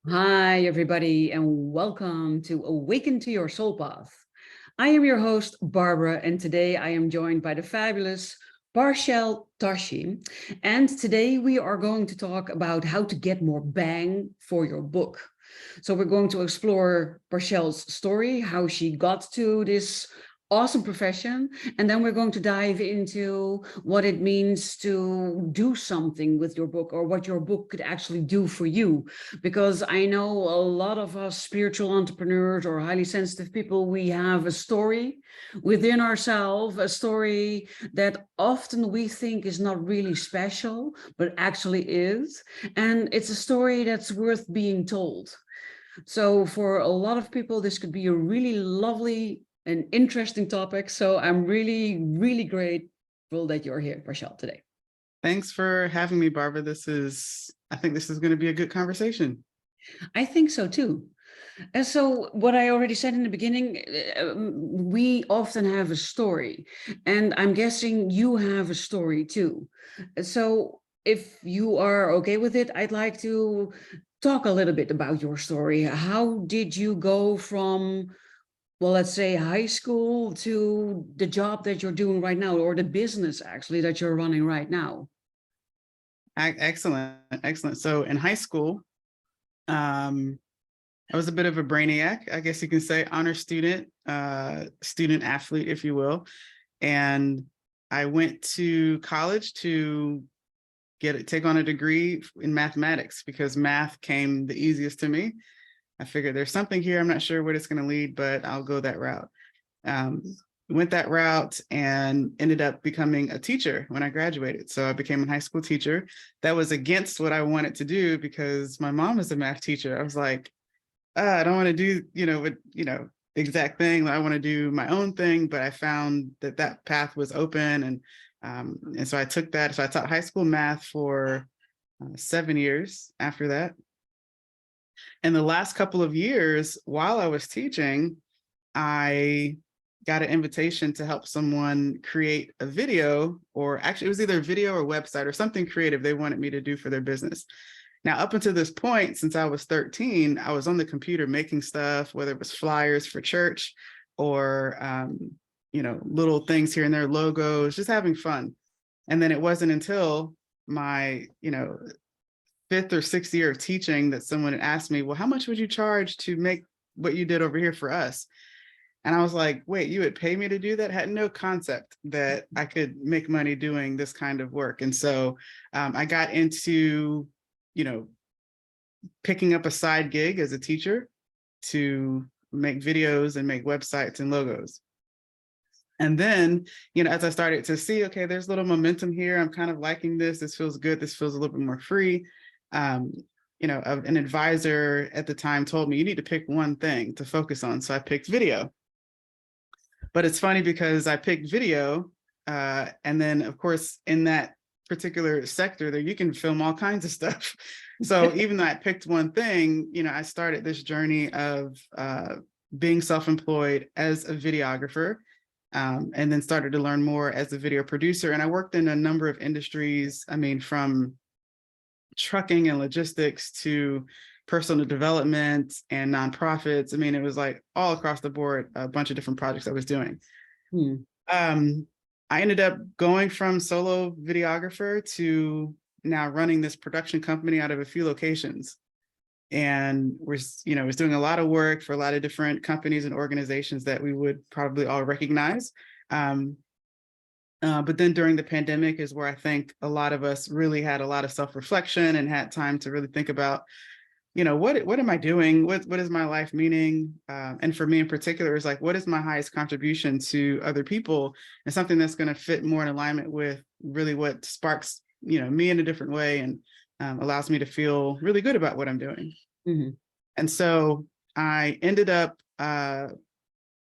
Hi, everybody, and welcome to Awaken to Your Soul Path. I am your host, Barbara, and today I am joined by the fabulous Parchelle Tashi. And today we are going to talk about how to get more bang for your book. So we're going to explore Parchelle's story, how she got to this awesome profession, and then we're going to dive into what it means to do something with your book, or what your book could actually do for you. Because I know a lot of us spiritual entrepreneurs or highly sensitive people, we have a story within ourselves, a story that often we think is not really special, but actually is. And it's a story that's worth being told. So for a lot of people, this could be a really lovely and interesting topic. So I'm really, really grateful that you're here, Parchelle, today. Thanks for having me, Barbara. I think this is going to be a good conversation. I think so too. And so what I already said in the beginning, we often have a story, and I'm guessing you have a story too. So if you are okay with it, I'd like to talk a little bit about your story. How did you go from, well, let's say high school to the job that you're doing right now, or the business actually that you're running right now? Excellent, excellent. So in high school, I was a bit of a brainiac, I guess you can say, honor student, student athlete, if you will. And I went to college to take on a degree in mathematics because math came the easiest to me. I figured there's something here. I'm not sure where it's going to lead, but I'll go that route. Went that route and ended up becoming a teacher when I graduated. So I became a high school teacher. That was against what I wanted to do because my mom is a math teacher. I was like, I don't want to do, the exact thing. I want to do my own thing, but I found that path was open. And so I took that. So I taught high school math for 7 years after that. And the last couple of years while I was teaching, I got an invitation to help someone create a video, or actually it was either a video or website or something creative they wanted me to do for their business. Now, up until this point, since I was 13, I was on the computer making stuff, whether it was flyers for church or, little things here and there, logos, just having fun. And then it wasn't until my, fifth or sixth year of teaching that someone had asked me, well, how much would you charge to make what you did over here for us? And I was like, wait, you would pay me to do that? I had no concept that I could make money doing this kind of work. And so I got into, picking up a side gig as a teacher to make videos and make websites and logos. And then, as I started to see, okay, there's a little momentum here. I'm kind of liking this. This feels good. This feels a little bit more free. An advisor at the time told me you need to pick one thing to focus on. So I picked video. But it's funny because I picked video, and then, of course, in that particular sector there, you can film all kinds of stuff. So even though I picked one thing, I started this journey of being self-employed as a videographer, and then started to learn more as a video producer. And I worked in a number of industries, from trucking and logistics to personal development and nonprofits. It was like all across the board, a bunch of different projects I was doing. I ended up going from solo videographer to now running this production company out of a few locations. And was doing a lot of work for a lot of different companies and organizations that we would probably all recognize. But then during the pandemic is where I think a lot of us really had a lot of self-reflection and had time to really think about, what am I doing? What is my life meaning? And for me in particular, is like, what is my highest contribution to other people, and something that's going to fit more in alignment with really what sparks, me in a different way and allows me to feel really good about what I'm doing. Mm-hmm. And so I ended up,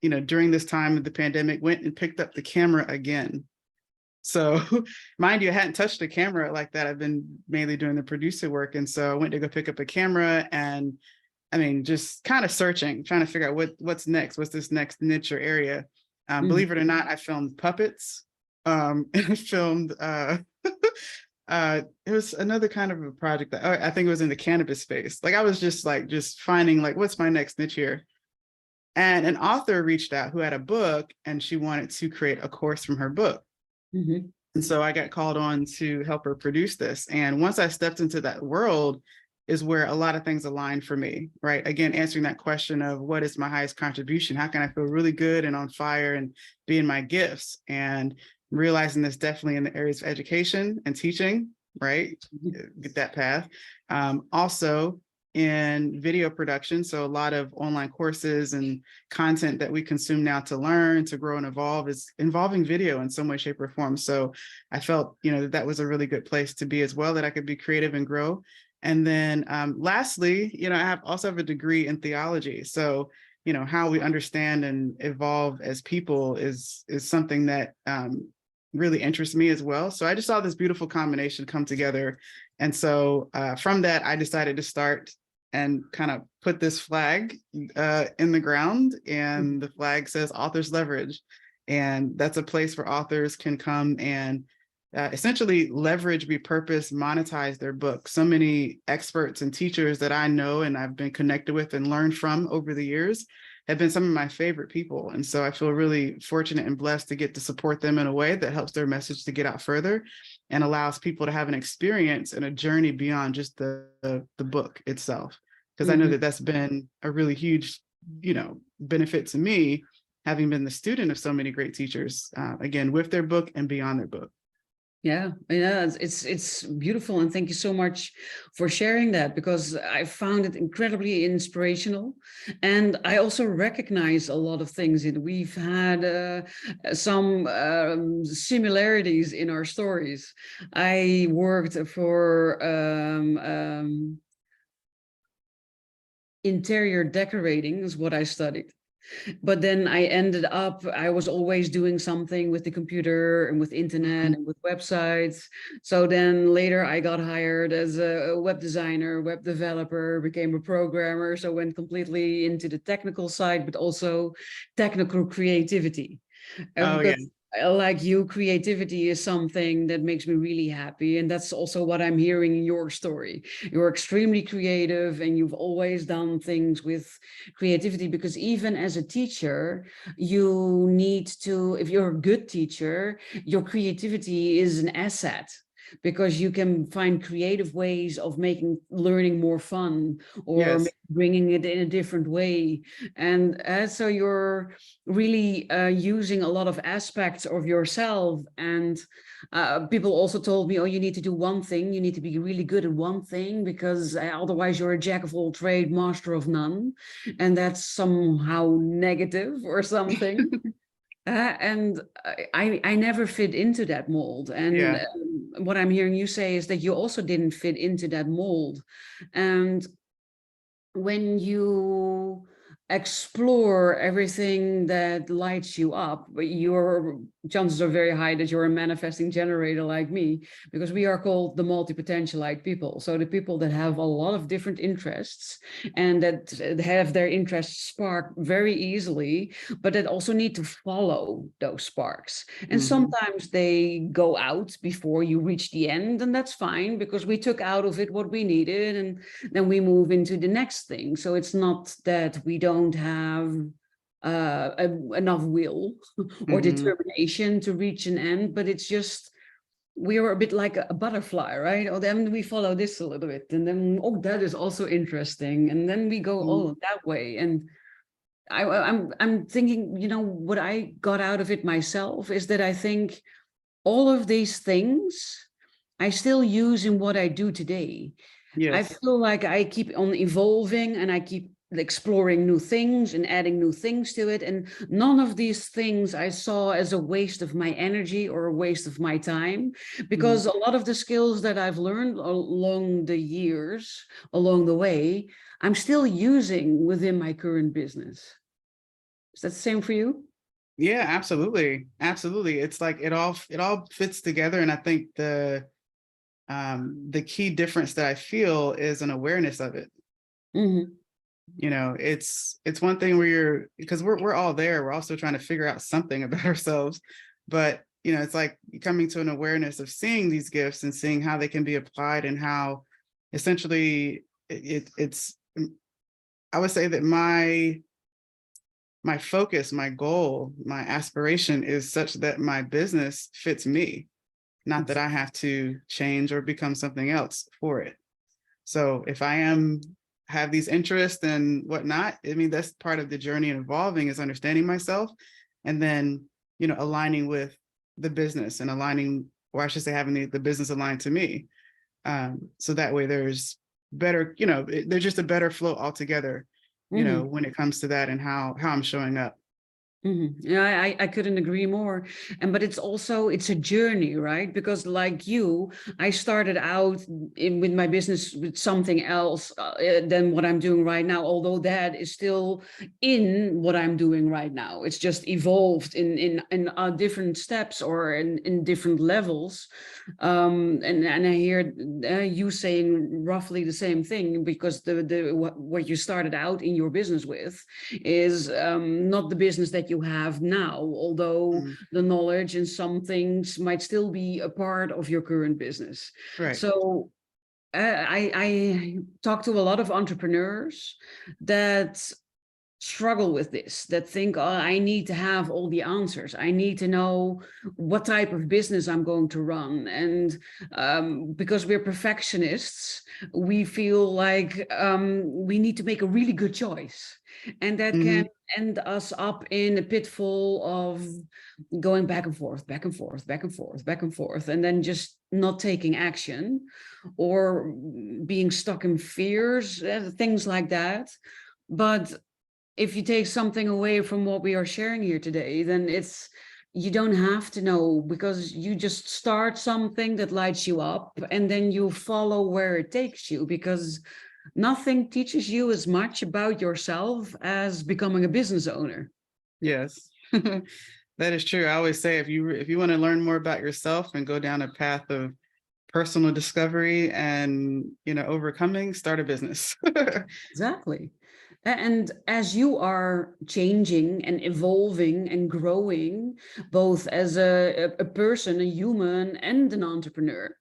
during this time of the pandemic, went and picked up the camera again. So mind you, I hadn't touched a camera like that. I've been mainly doing the producer work. And so I went to go pick up a camera and just kind of searching, trying to figure out what's next, what's this next niche or area. Believe it or not, I filmed puppets. And I filmed It was another kind of a project that I think it was in the cannabis space. Like I was just finding like, what's my next niche here? And an author reached out who had a book and she wanted to create a course from her book. Mm-hmm. And so I got called on to help her produce this. And once I stepped into that world is where a lot of things aligned for me, right? Again, answering that question of what is my highest contribution? How can I feel really good and on fire and be in my gifts? And realizing this definitely in the areas of education and teaching, right? Get that path. Also in video production. So a lot of online courses and content that we consume now to learn, to grow and evolve is involving video in some way, shape or form. So I felt, that was a really good place to be as well, that I could be creative and grow. And then lastly, I also have a degree in theology. So, how we understand and evolve as people is something that really interests me as well. So I just saw this beautiful combination come together. And so from that, I decided to start and kind of put this flag in the ground. And the flag says Authors Leverage. And that's a place where authors can come and essentially leverage, repurpose, monetize their book. So many experts and teachers that I know and I've been connected with and learned from over the years have been some of my favorite people. And so I feel really fortunate and blessed to get to support them in a way that helps their message to get out further and allows people to have an experience and a journey beyond just the book itself. Because I know that that's been a really huge, benefit to me, having been the student of so many great teachers, again, with their book and beyond their book. Yeah, it's beautiful, and thank you so much for sharing that, because I found it incredibly inspirational, and I also recognize a lot of things that we've had some similarities in our stories. I worked for interior decorating is what I studied. But then I was always doing something with the computer and with internet and with websites. So then later I got hired as a web designer, web developer, became a programmer. So went completely into the technical side, but also technical creativity. Oh, yeah. Because like you, creativity is something that makes me really happy. And that's also what I'm hearing in your story. You're extremely creative and you've always done things with creativity, because even as a teacher, you need to, if you're a good teacher, your creativity is an asset, because you can find creative ways of making learning more fun, or Yes. bringing it in a different way. And so you're really using a lot of aspects of yourself. And people also told me, oh, you need to do one thing, you need to be really good at one thing, because otherwise you're a jack of all trade, master of none. And that's somehow negative or something. And I never fit into that mold. And Yeah. what I'm hearing you say is that you also didn't fit into that mold. And when you explore everything that lights you up, your chances are very high that you're a manifesting generator like me, because we are called the multi-potentialite people. So the people that have a lot of different interests and that have their interests spark very easily, but that also need to follow those sparks. And sometimes they go out before you reach the end, and that's fine, because we took out of it what we needed, and then we move into the next thing. So it's not that we don't have enough will or determination to reach an end, but it's just we are a bit like a butterfly, right? Oh, then we follow this a little bit, and then oh, that is also interesting, and then we go oh that way. And I'm thinking, what I got out of it myself is that I think all of these things I still use in what I do today. I Yes. feel like I keep on evolving, and I keep exploring new things and adding new things to it. And none of these things I saw as a waste of my energy or a waste of my time, because a lot of the skills that I've learned along the years, along the way, I'm still using within my current business. Is that the same for you? Yeah, absolutely. Absolutely. It's like it all fits together. And I think the key difference that I feel is an awareness of it. Mm-hmm. It's one thing where because we're all there, we're also trying to figure out something about ourselves, but it's like coming to an awareness of seeing these gifts and seeing how they can be applied, and how essentially it's, I would say that my focus, my goal, my aspiration is such that my business fits me, not that I have to change or become something else for it. So if I have these interests and whatnot, I mean, that's part of the journey and evolving, is understanding myself, and then, aligning with the business, and aligning, or I should say having the business aligned to me. So that way there's better, there's just a better flow altogether, when it comes to that, and how I'm showing up. Yeah, I couldn't agree more. But it's a journey, right? Because like you, I started out with my business with something else than what I'm doing right now, although that is still in what I'm doing right now. It's just evolved in different steps, or in different levels. And I hear you saying roughly the same thing, because what you started out in your business with is not the business that you have now, although Mhm. the knowledge and some things might still be a part of your current business. Right. So I talk to a lot of entrepreneurs that struggle with this, that think, oh, I need to have all the answers. I need to know what type of business I'm going to run. And because we're perfectionists, we feel like we need to make a really good choice. And that can Hmm. end us up in a pitfall of going back and forth, back and forth, back and forth, back and forth, and then just not taking action, or being stuck in fears, things like that. But if you take something away from what we are sharing here today, then it's, you don't have to know, because you just start something that lights you up, and then you follow where it takes you, because nothing teaches you as much about yourself as becoming a business owner. Yes. That is true. I always say, if you want to learn more about yourself and go down a path of personal discovery and, overcoming, start a business. Exactly. And as you are changing and evolving and growing, both as a person, a human, and an entrepreneur,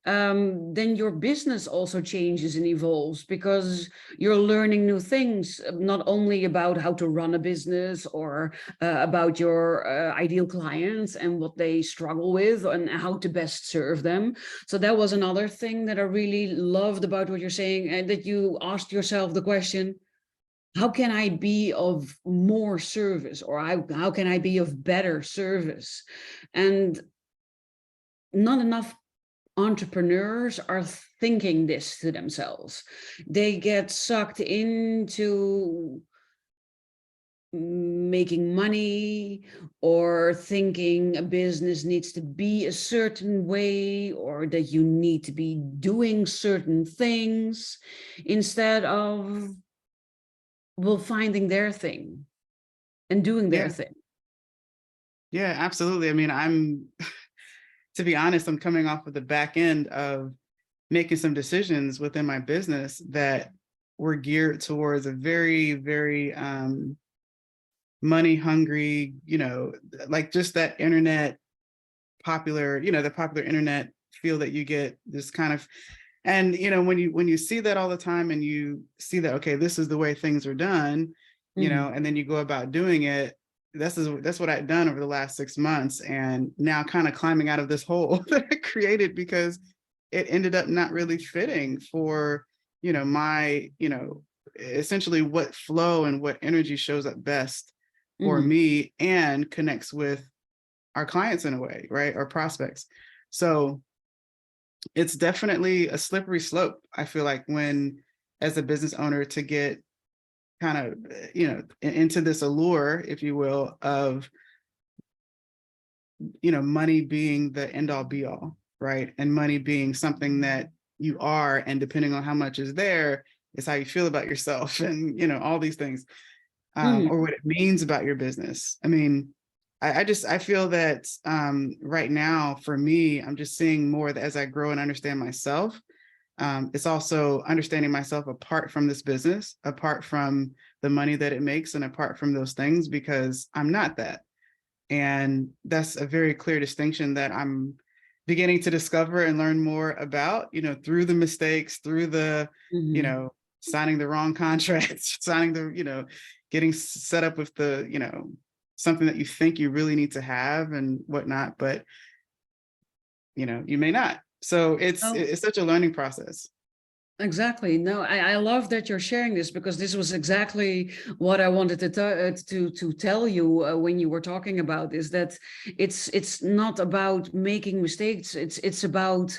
then your business also changes and evolves, because you're learning new things, not only about how to run a business, or about your ideal clients and what they struggle with, and how to best serve them. So that was another thing that I really loved about what you're saying, and that you asked yourself the question, how can I be of more service, or how can I be of better service? And not enough entrepreneurs are thinking this to themselves. They get sucked into making money, or thinking a business needs to be a certain way, or that you need to be doing certain things, instead of, well, finding their thing and doing their Yeah. thing. Yeah, absolutely. I mean, to be honest, I'm coming off of the back end of making some decisions within my business that were geared towards a very, very money hungry, like just that internet popular, the popular internet feel that you get, this kind of, and when you see that all the time, and you see that, okay, this is the way things are done, Mhm. and then you go about doing it. That's what I've done over the last 6 months, and now kind of climbing out of this hole that I created, because it ended up not really fitting for, my, essentially what flow and what energy shows up best for Mhm. me and connects with our clients in a way, right? Or prospects. So it's definitely a slippery slope, I feel like, when, as a business owner, to get kind of, into this allure, if you will, of, money being the end all be all, right? And money being something that you are, and depending on how much is there, is how you feel about yourself, and, all these things, Mhm. or what it means about your business. I mean, I feel that right now, for me, I'm just seeing more that as I grow and understand myself, it's also understanding myself apart from this business, apart from the money that it makes, and apart from those things, because I'm not that. And that's a very clear distinction that I'm beginning to discover and learn more about, through the mistakes, through the, Mhm. signing the wrong contracts, signing the, getting set up with the, something that you think you really need to have and whatnot, but, you may not. So Oh, it's such a learning process. exactly. No, I love that you're sharing this, because this was exactly what I wanted to tell you when you were talking about this. That it's not about making mistakes. It's about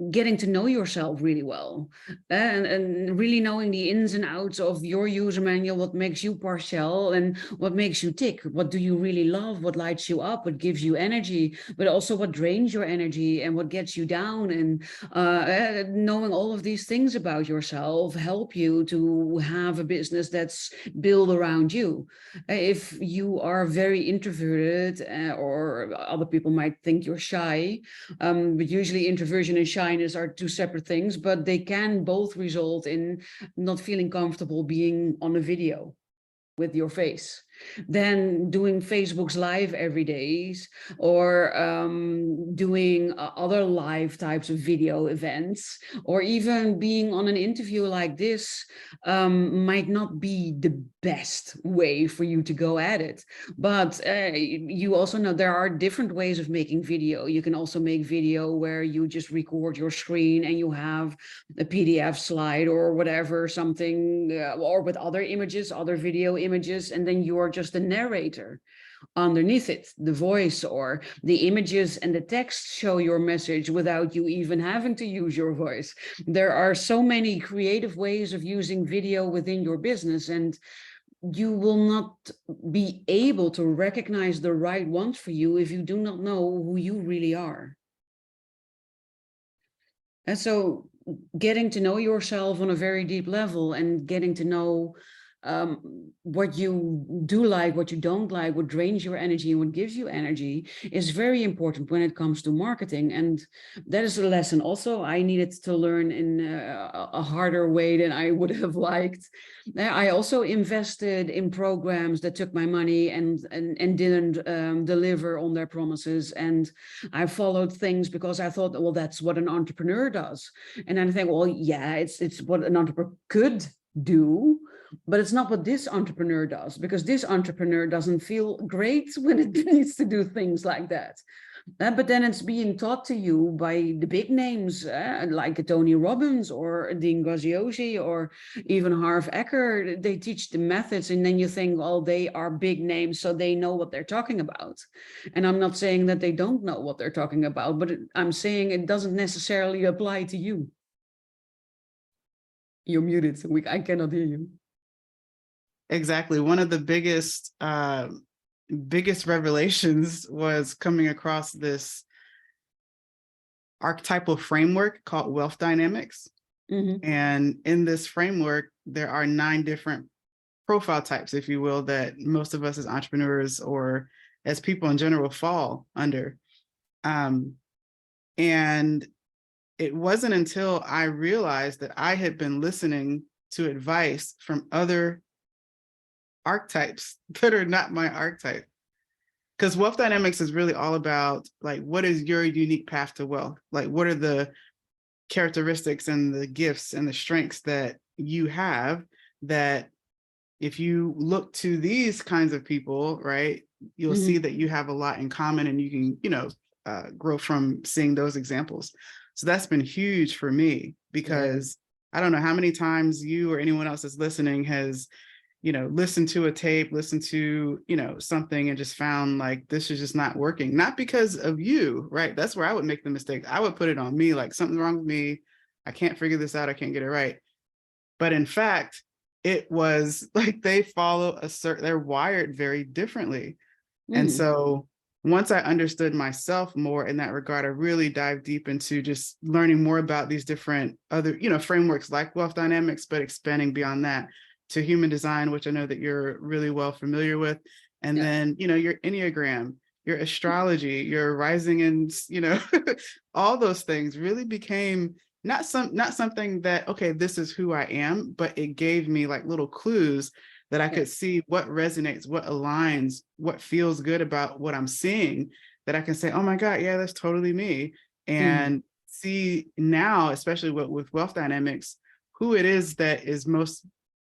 getting to know yourself really well, and really knowing the ins and outs of your user manual. What makes you Parchelle, and what makes you tick? What do you really love? What lights you up? What gives you energy? But also what drains your energy and what gets you down. And knowing all of these things about yourself help you to have a business that's built around you. If you are very introverted, or other people might think you're shy, but usually introversion and shyness are two separate things, but they can both result in not feeling comfortable being on a video with your face, then doing Facebook's live every days, or doing other live types of video events, or even being on an interview like this, might not be the best way for you to go at it. But you also know there are different ways of making video. You can also make video where you just record your screen and you have a PDF slide or whatever, something, or with other images, other video images, and then you're just the narrator underneath it, the voice or the images and the text show your message without you even having to use your voice. There are so many creative ways of using video within your business, and you will not be able to recognize the right ones for you if you do not know who you really are. And so getting to know yourself on a very deep level, and getting to know what you do like, what you don't like, what drains your energy and what gives you energy, is very important when it comes to marketing. And that is a lesson also I needed to learn in a harder way than I would have liked. I also invested in programs that took my money and didn't deliver on their promises. And I followed things because I thought, well, that's what an entrepreneur does. And then I think, well, yeah, it's what an entrepreneur could do, but it's not what this entrepreneur does, because this entrepreneur doesn't feel great when it needs to do things like that. But then it's being taught to you by the big names, like Tony Robbins or Dean Graziosi or even Harv Eker. They teach the methods, and then you think, well, they are big names, so they know what they're talking about. And I'm not saying that they don't know what they're talking about, but I'm saying it doesn't necessarily apply to you. You're muted, so I cannot hear you. Exactly. One of the biggest revelations was coming across this archetypal framework called wealth dynamics. Mm-hmm. And in this framework, there are 9 different profile types, if you will, that most of us as entrepreneurs or as people in general fall under. And it wasn't until I realized that I had been listening to advice from other archetypes that are not my archetype. Because wealth dynamics is really all about, like, what is your unique path to wealth? Like, what are the characteristics and the gifts and the strengths that you have, that if you look to these kinds of people, right, you'll see Mm-hmm. that you have a lot in common, and you can, grow from seeing those examples. So that's been huge for me, Yeah. because I don't know how many times you or anyone else that's listening has, listened to a tape, listened to, something, and just found like this is just not working. Not because of you, right? That's where I would make the mistake. I would put it on me, like something's wrong with me. I can't figure this out. I can't get it right. But in fact, it was like they follow they're wired very differently. And Mm. so once I understood myself more in that regard, I really dived deep into just learning more about these different other, frameworks like wealth dynamics, but expanding beyond that to human design, which I know that you're really well familiar with. And Yeah. then, your Enneagram, your astrology, your rising, and, all those things really became not something that, okay, this is who I am, but it gave me like little clues that I Yeah. could see what resonates, what aligns, what feels good about what I'm seeing, that I can say, oh my God, yeah, that's totally me. Mhm. And see now, especially with wealth dynamics, who it is that is most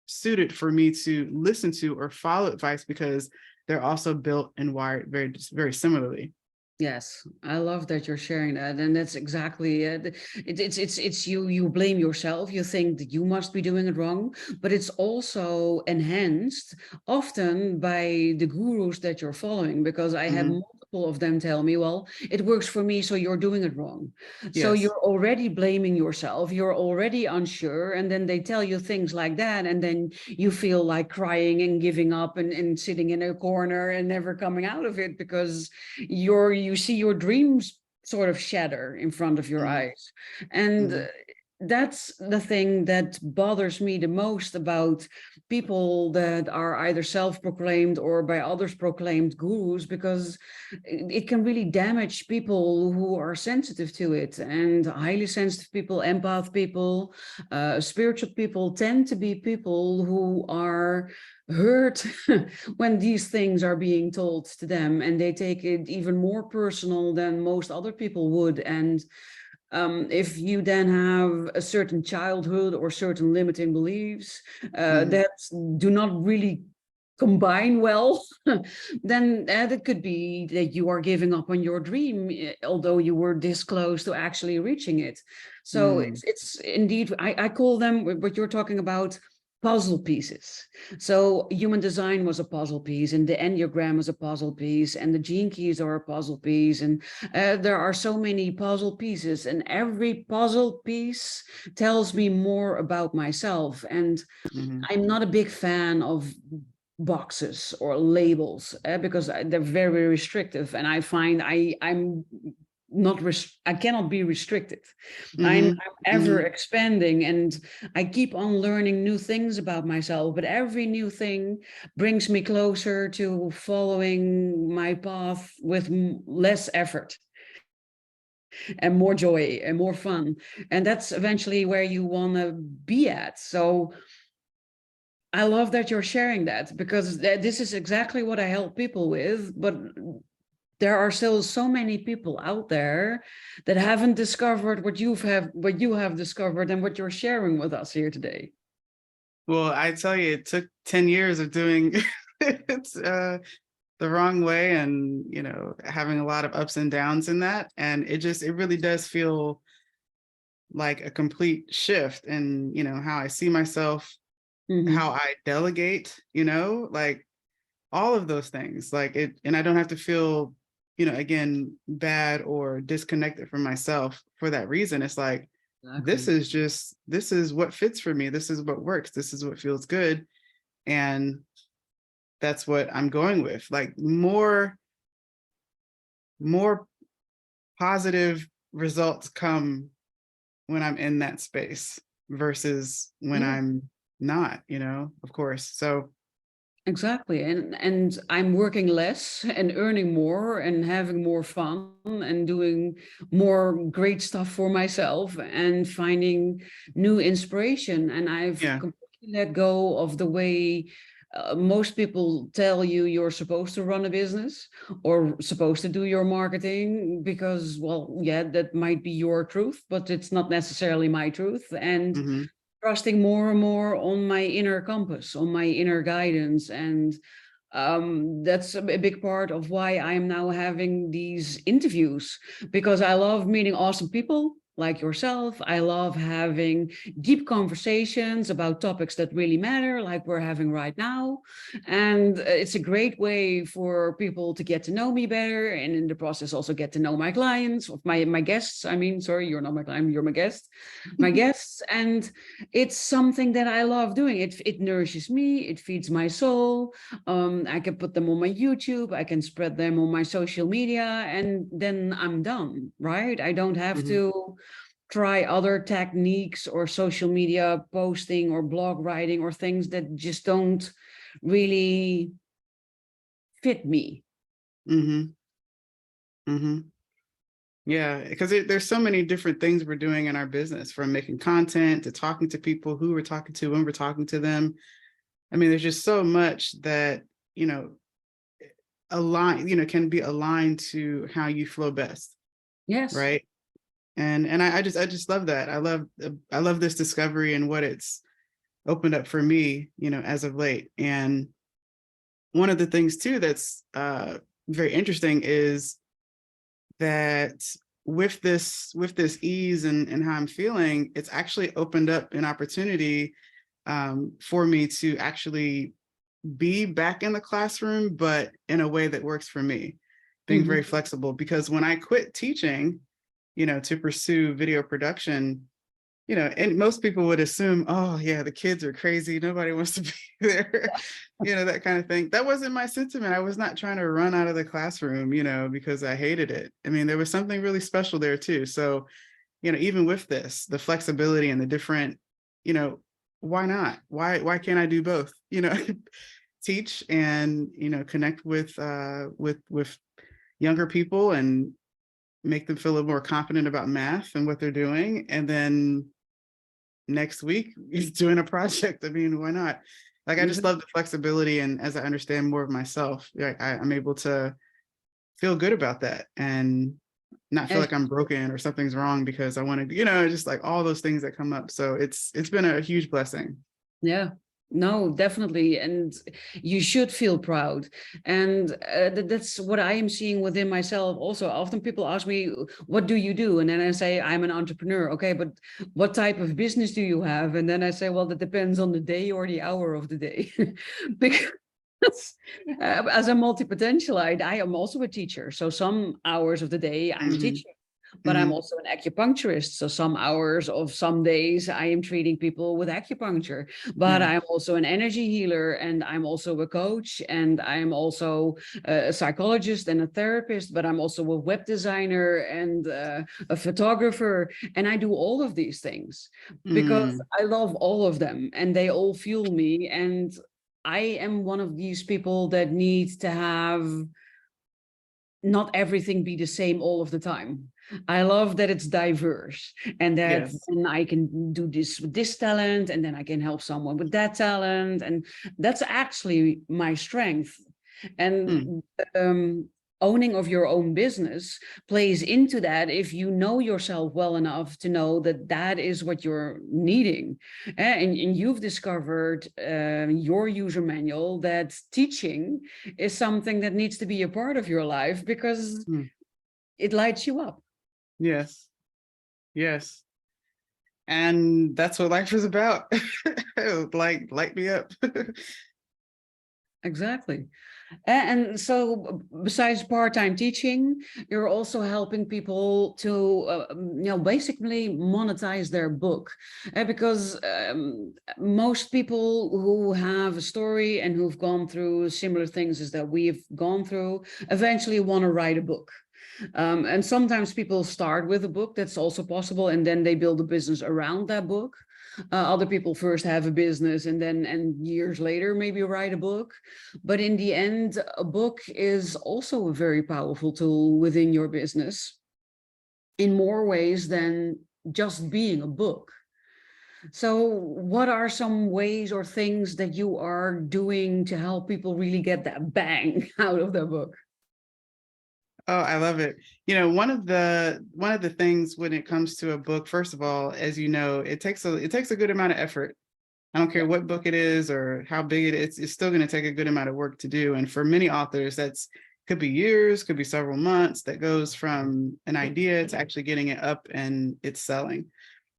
suited for me to listen to or follow advice, because they're also built and wired very similarly. Yes, I love that you're sharing that, and that's exactly it. It's you blame yourself. You think that you must be doing it wrong, but it's also enhanced often by the gurus that you're following. Because I had Hmm. multiple of them tell me, "Well, it works for me, so you're doing it wrong." So Yes. you're already blaming yourself. You're already unsure, and then they tell you things like that, and then you feel like crying and giving up and sitting in a corner and never coming out of it because you see your dreams sort of shatter in front of your Hmm. eyes. And Hmm. that's the thing that bothers me the most about people that are either self-proclaimed or by others proclaimed gurus, because it can really damage people who are sensitive to it. And highly sensitive people, empath people, spiritual people tend to be people who are hurt when these things are being told to them, and they take it even more personal than most other people would. And if you then have a certain childhood or certain limiting beliefs Hmm. that do not really combine well, then it could be that you are giving up on your dream, although you were this close to actually reaching it. So Hmm. it's indeed, I call them what you're talking about, puzzle pieces. So human design was a puzzle piece, and the Enneagram was a puzzle piece, and the gene keys are a puzzle piece, and there are so many puzzle pieces, and every puzzle piece tells me more about myself. And Hmm. I'm not a big fan of boxes or labels, because they're very restrictive, and I find I'm not I cannot be restricted. I'm Hmm. ever Hmm. expanding, and I keep on learning new things about myself, but every new thing brings me closer to following my path with less effort and more joy and more fun. And that's eventually where you want to be at. So I love that you're sharing that, because this is exactly what I help people with. But there are still so many people out there that haven't discovered what you have discovered and what you're sharing with us here today. Well, I tell you, it took 10 years of doing it the wrong way, and having a lot of ups and downs in that. And it really does feel like a complete shift in, how I see myself, how Hmm. I delegate, like all of those things. Like it, and I don't have to feel, again, bad or disconnected from myself for that reason. It's like, Exactly. this is what fits for me. This is what works. This is what feels good. And that's what I'm going with. Like more positive results come when I'm in that space versus when Yeah. I'm not, of course. So Exactly. And I'm working less and earning more and having more fun and doing more great stuff for myself and finding new inspiration. And I've yeah. completely let go of the way most people tell you you're supposed to run a business or supposed to do your marketing, because, well, yeah, that might be your truth, but it's not necessarily my truth. And Hmm. trusting more and more on my inner compass, on my inner guidance. And that's a big part of why I'm now having these interviews, because I love meeting awesome people like yourself. I love having deep conversations about topics that really matter, like we're having right now. And it's a great way for people to get to know me better, and in the process also get to know my clients, of my guests. I mean, sorry, you're not my client, you're my guest, my guests. And it's something that I love doing. It nourishes me, it feeds my soul. I can put them on my YouTube, I can spread them on my social media, and then I'm done, right? I don't have Hmm. to try other techniques or social media posting or blog writing or things that just don't really fit me. Hmm. Hmm. Yeah, because there's so many different things we're doing in our business, from making content to talking to people, who we're talking to, when we're talking to them. I mean, there's just so much that, can be aligned to how you flow best, Yes. right? And I just love that. I love this discovery and what it's opened up for me, as of late. And one of the things too that's very interesting is that with this ease and how I'm feeling, it's actually opened up an opportunity for me to actually be back in the classroom, but in a way that works for me, being very Hmm. flexible. Because when I quit teaching, to pursue video production, and most people would assume, oh yeah, the kids are crazy, nobody wants to be there, that kind of thing. That wasn't my sentiment. I was not trying to run out of the classroom, because I hated it. I mean, there was something really special there too. So, even with this, the flexibility and the different, you know, why not? Why can't I do both? Teach and, connect with younger people and make them feel a little more confident about math and what they're doing. And then next week he's doing a project. I mean, why not? Like, I just love the flexibility. And as I understand more of myself, I'm able to feel good about that and not feel As like I'm broken or something's wrong because I want to, just like all those things that come up. So it's been a huge blessing. Yeah, no, definitely. And you should feel proud. And that's what I am seeing within myself. Also, often people ask me, what do you do? And then I say, I'm an entrepreneur. Okay, but what type of business do you have? And then I say, well, that depends on the day or the hour of the day. Because as a multi-potentialite, I am also a teacher. So some hours of the day I'm Hmm. teaching, but I'm Hmm. also an acupuncturist. So some hours of some days I am treating people with acupuncture, but Yeah. I'm also an energy healer, and I'm also a coach, and I'm also a psychologist and a therapist, but I'm also a web designer and a photographer. And I do all of these things because Mm. I love all of them and they all fuel me. And I am one of these people that needs to have not everything be the same all of the time. I love that it's diverse and that Yes. then I can do this with this talent and then I can help someone with that talent. And that's actually my strength. Mm. And owning of your own business plays into that if you know yourself well enough to know that that is what you're needing. And you've discovered your user manual that teaching is something that needs to be a part of your life because Mm. it lights you up. Yes. Yes. And that's what life is about. Like, light me up. Exactly. And so besides part-time teaching, you're also helping people to, basically monetize their book. Because most people who have a story and who've gone through similar things as that we've gone through eventually want to write a book. And sometimes people start with a book, that's also possible, and then they build a business around that book. Other people first have a business and years later maybe write a book. But in the end, a book is also a very powerful tool within your business in more ways than just being a book. So, what are some ways or things that you are doing to help people really get that bang out of their book? Oh, I love it. One of the things when it comes to a book, first of all, as you know, it takes a good amount of effort. I don't care Yeah. what book it is or how big it is, it's still going to take a good amount of work to do. And for many authors, that's could be years, could be several months that goes from an idea to actually getting it up and it's selling.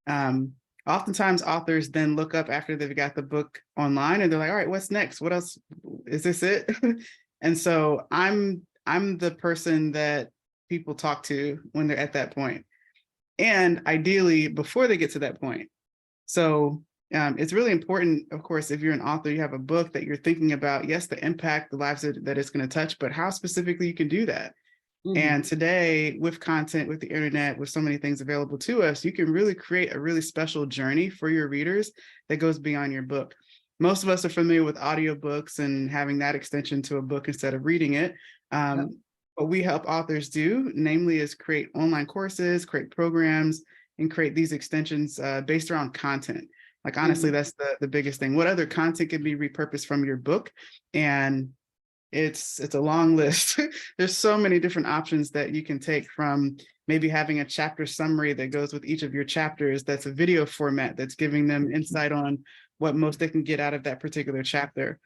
Um, Oftentimes authors then look up after they've got the book online and they're like, all right, what's next? What else? Is this it? And so I'm the person that people talk to when they're at that point, and ideally before they get to that point. So it's really important, of course, if you're an author, you have a book that you're thinking about, yes, the impact, the lives that it's going to touch, but how specifically you can do that. Mhm. And today, with content, with the internet, with so many things available to us, you can really create a really special journey for your readers that goes beyond your book. Most of us are familiar with audiobooks and having that extension to a book instead of reading it. Yeah. What we help authors do, namely, is create online courses, create programs, and create these extensions based around content. Like, honestly, that's the biggest thing. What other content can be repurposed from your book? And it's a long list. There's so many different options that you can take, from maybe having a chapter summary that goes with each of your chapters. That's a video format that's giving them insight on what most they can get out of that particular chapter.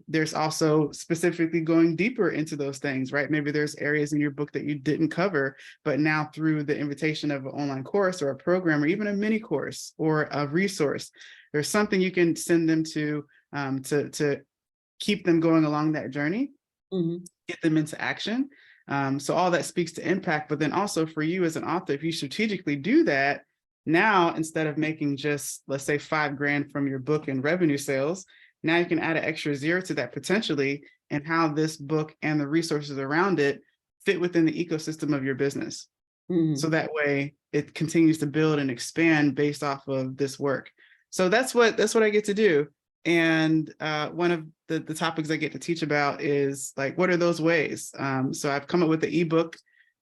There's also specifically going deeper into those things, right? Maybe there's areas in your book that you didn't cover, but now through the invitation of an online course or a program or even a mini course or a resource, there's something you can send them to keep them going along that journey, get them into action. So all that speaks to impact, but then also for you as an author, if you strategically do that, now instead of making just, let's say, $5,000 from your book in revenue sales, now you can add an extra zero to that potentially, and how this book and the resources around it fit within the ecosystem of your business. So that way it continues to build and expand based off of this work. So that's what I get to do. And one of the topics I get to teach about is like, what are those ways? So I've come up with an ebook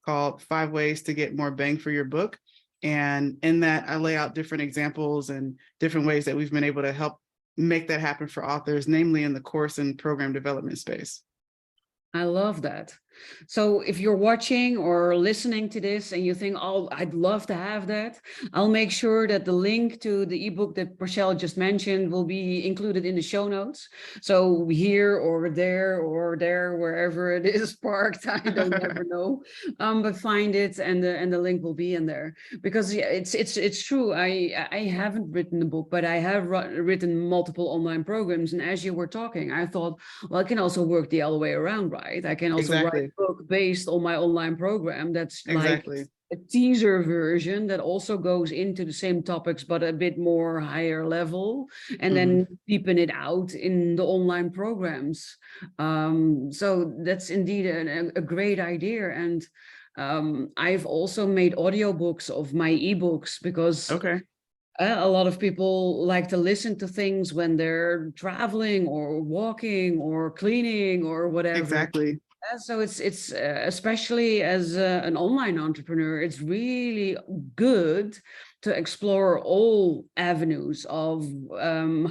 called 5 Ways to Get More Bang for Your Book. And in that, I lay out different examples and different ways that we've been able to help make that happen for authors, namely in the course and program development space. I love that. So if you're watching or listening to this and you think, oh, I'd love to have that, I'll make sure that the link to the ebook that Parchelle just mentioned will be included in the show notes. So here or there, wherever it is parked, I don't ever know, but find it, and the link will be in there. Because yeah, it's true. I haven't written a book, but I have written multiple online programs. And as you were talking, I thought, well, I can also work the other way around, right? I can also write a book based on my online program that's like a teaser version that also goes into the same topics, but a bit more higher level, and then deepen it out in the online programs. So that's indeed a great idea. And I've also made audiobooks of my ebooks, because a lot of people like to listen to things when they're traveling or walking or cleaning or whatever. So it's especially as an online entrepreneur, it's really good to explore all avenues of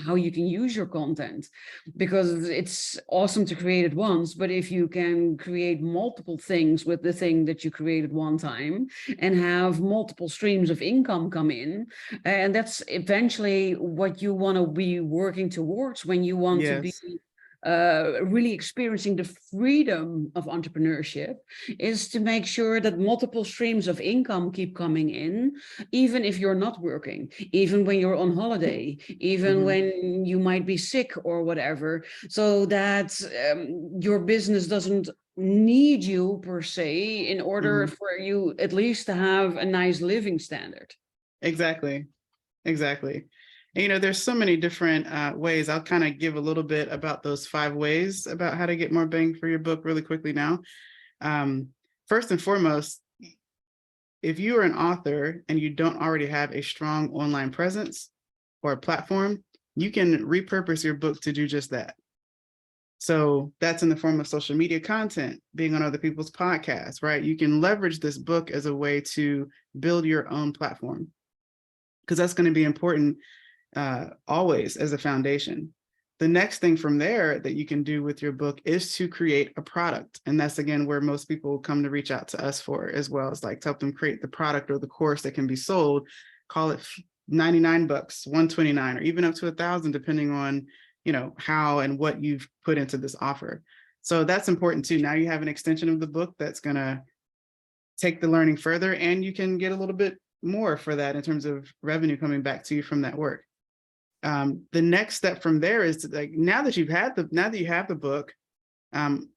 how you can use your content, because it's awesome to create it once, but if you can create multiple things with the thing that you created one time and have multiple streams of income come in, and that's eventually what you want to be working towards when you want to be really experiencing the freedom of entrepreneurship, is to make sure that multiple streams of income keep coming in, even if you're not working, even when you're on holiday, even when you might be sick or whatever, so that your business doesn't need you per se in order for you at least to have a nice living standard. Exactly. And, you know, there's so many different ways. I'll kind of give a little bit about those 5 ways about how to get more bang for your book really quickly now. First and foremost, if you are an author and you don't already have a strong online presence or a platform, you can repurpose your book to do just that. So that's in the form of social media content, being on other people's podcasts, right? You can leverage this book as a way to build your own platform, because that's going to be important always as a foundation. The next thing from there that you can do with your book is to create a product. And that's, again, where most people come to reach out to us for, as well as like to help them create the product or the course that can be sold. Call it $99, $129, or even up to $1,000, depending on, you know, how and what you've put into this offer. So that's important too. Now you have an extension of the book that's going to take the learning further, and you can get a little bit more for that in terms of revenue coming back to you from that work. The next step from there is to, like, now that you have the book,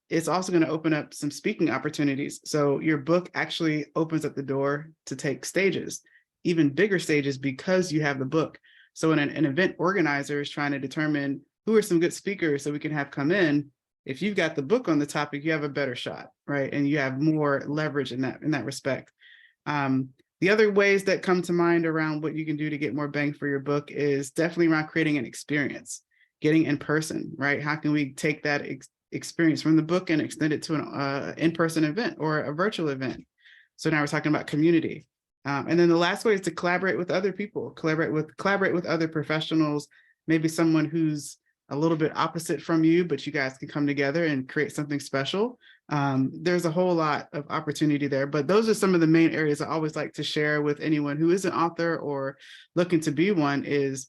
it's also going to open up some speaking opportunities. So your book actually opens up the door to take stages, even bigger stages, because you have the book. So when an event organizer is trying to determine who are some good speakers so we can have come in, if you've got the book on the topic, you have a better shot, right? And you have more leverage in that respect. The other ways that come to mind around what you can do to get more bang for your book is definitely around creating an experience, getting in person, right? How can we take that experience from the book and extend it to an in-person event or a virtual event? So now we're talking about community. And then the last way is to collaborate with other people, collaborate with other professionals, maybe someone who's a little bit opposite from you, but you guys can come together and create something special. There's a whole lot of opportunity there, but those are some of the main areas I always like to share with anyone who is an author or looking to be one. Is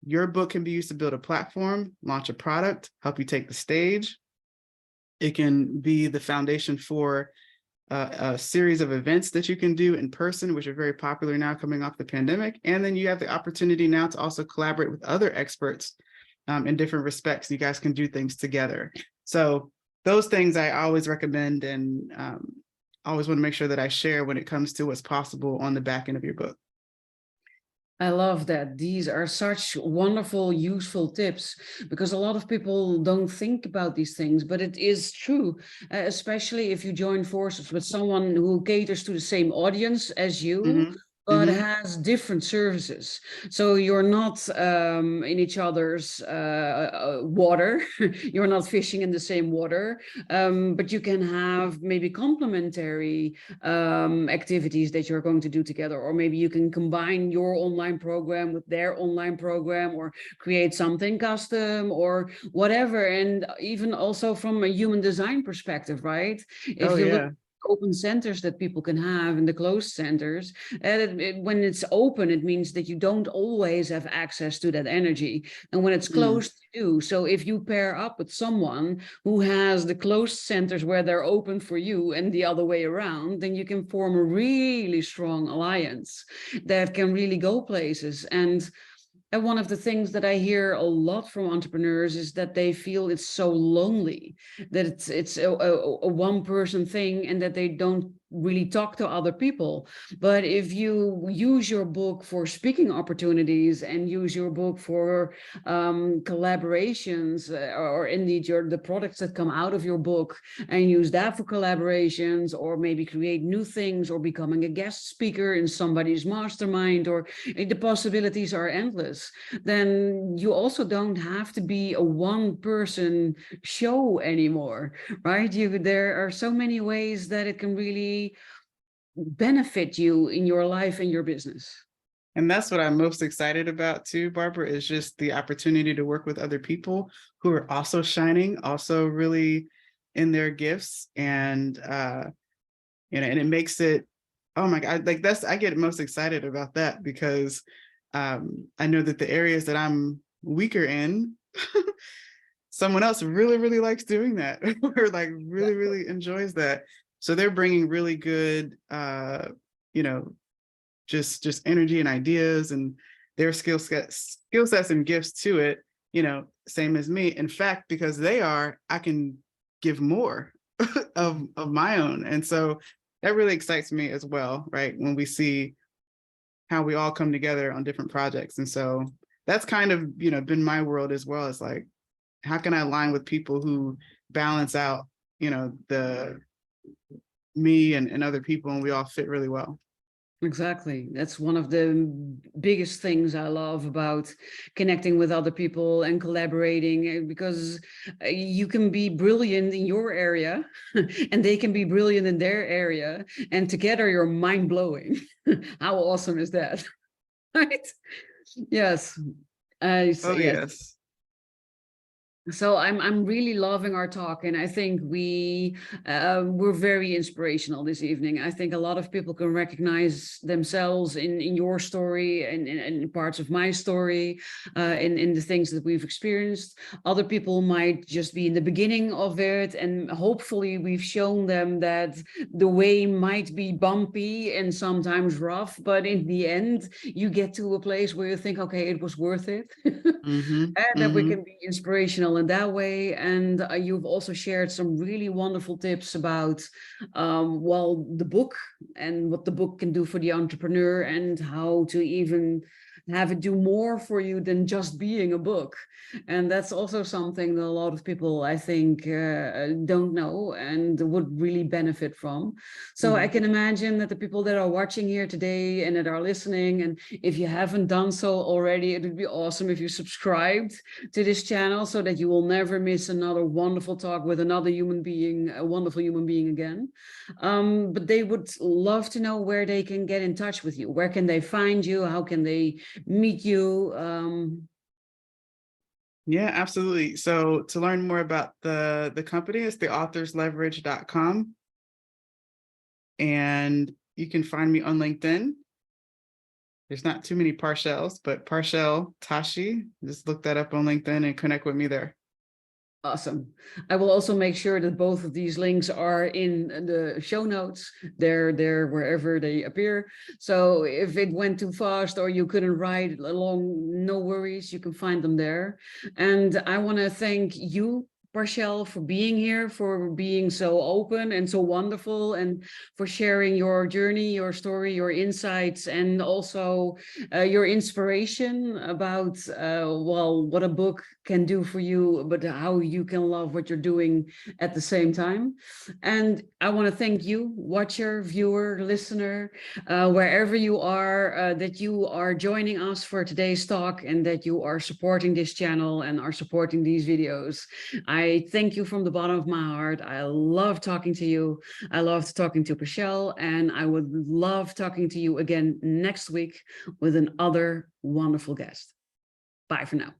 your book can be used to build a platform, launch a product, help you take the stage. It can be the foundation for a series of events that you can do in person, which are very popular now coming off the pandemic. And then you have the opportunity now to also collaborate with other experts in different respects. You guys can do things together. So those things I always recommend, and always want to make sure that I share when it comes to what's possible on the back end of your book. I love that. These are such wonderful, useful tips, because a lot of people don't think about these things, but it is true, especially if you join forces with someone who caters to the same audience as you, Mm-hmm. but Mm-hmm. has different services. So you're not in each other's water, you're not fishing in the same water, but you can have maybe complementary activities that you're going to do together, or maybe you can combine your online program with their online program, or create something custom or whatever. And even also from a human design perspective, right? Oh If you look yeah. at open centers that people can have and the closed centers, and when it's open, it means that you don't always have access to that energy, and when it's Mm. closed, you do. So if you pair up with someone who has the closed centers where they're open for you and the other way around, then you can form a really strong alliance that can really go places. And one of the things that I hear a lot from entrepreneurs is that they feel it's so lonely, that it's a one person thing, and that they don't really talk to other people. But if you use your book for speaking opportunities and use your book for collaborations, or indeed the products that come out of your book, and use that for collaborations, or maybe create new things, or becoming a guest speaker in somebody's mastermind, or the possibilities are endless, then you also don't have to be a one person show anymore, right? There are so many ways that it can really benefit you in your life and your business. And that's what I'm most excited about too, Barbara, is just the opportunity to work with other people who are also shining, also really in their gifts. And and it makes it, oh my God, like I get most excited about that, because I know that the areas that I'm weaker in, someone else really, really likes doing that, or like really, really enjoys that. So they're bringing really good, you know, just energy and ideas and their skill sets and gifts to it, same as me. In fact, because they are, I can give more of my own. And so that really excites me as well, right? When we see how we all come together on different projects. And so that's kind of, been my world as well. It's like, how can I align with people who balance out, the me and other people, and we all fit really well. Exactly. That's one of the biggest things I love about connecting with other people and collaborating, because you can be brilliant in your area and they can be brilliant in their area, and together you're mind blowing. How awesome is that? Right? Yes. Oh, Yes. yes. So I'm really loving our talk, and I think we're very inspirational this evening. I think a lot of people can recognize themselves in your story, and in parts of my story, in the things that we've experienced. Other people might just be in the beginning of it, and hopefully we've shown them that the way might be bumpy and sometimes rough, but in the end you get to a place where you think, okay, it was worth it. Mm-hmm. And that we Mm-hmm. can be inspirational in that way. And you've also shared some really wonderful tips about, well, the book and what the book can do for the entrepreneur, and how to even have it do more for you than just being a book. And that's also something that a lot of people, I think, don't know and would really benefit from. So I can imagine that the people that are watching here today and that are listening, and if you haven't done so already, it would be awesome if you subscribed to this channel so that you will never miss another wonderful talk with another human being, a wonderful human being again. But they would love to know where they can get in touch with you. Where can they find you? How can they meet you? Yeah, absolutely. So to learn more about the company, it's theauthorsleverage.com. And you can find me on LinkedIn. There's not too many Parchelles, but Parchelle Tashi, just look that up on LinkedIn and connect with me there. Awesome. I will also make sure that both of these links are in the show notes. They're there wherever they appear. So if it went too fast or you couldn't write along, no worries, you can find them there. And I want to thank you, Parchelle, for being here, for being so open and so wonderful, and for sharing your journey, your story, your insights, and also your inspiration about, well, what a book can do for you, but how you can love what you're doing at the same time. And I want to thank you, watcher, viewer, listener, wherever you are, that you are joining us for today's talk and that you are supporting this channel and are supporting these videos. I thank you from the bottom of my heart. I love talking to you. I loved talking to Parchelle, and I would love talking to you again next week with another wonderful guest. Bye for now.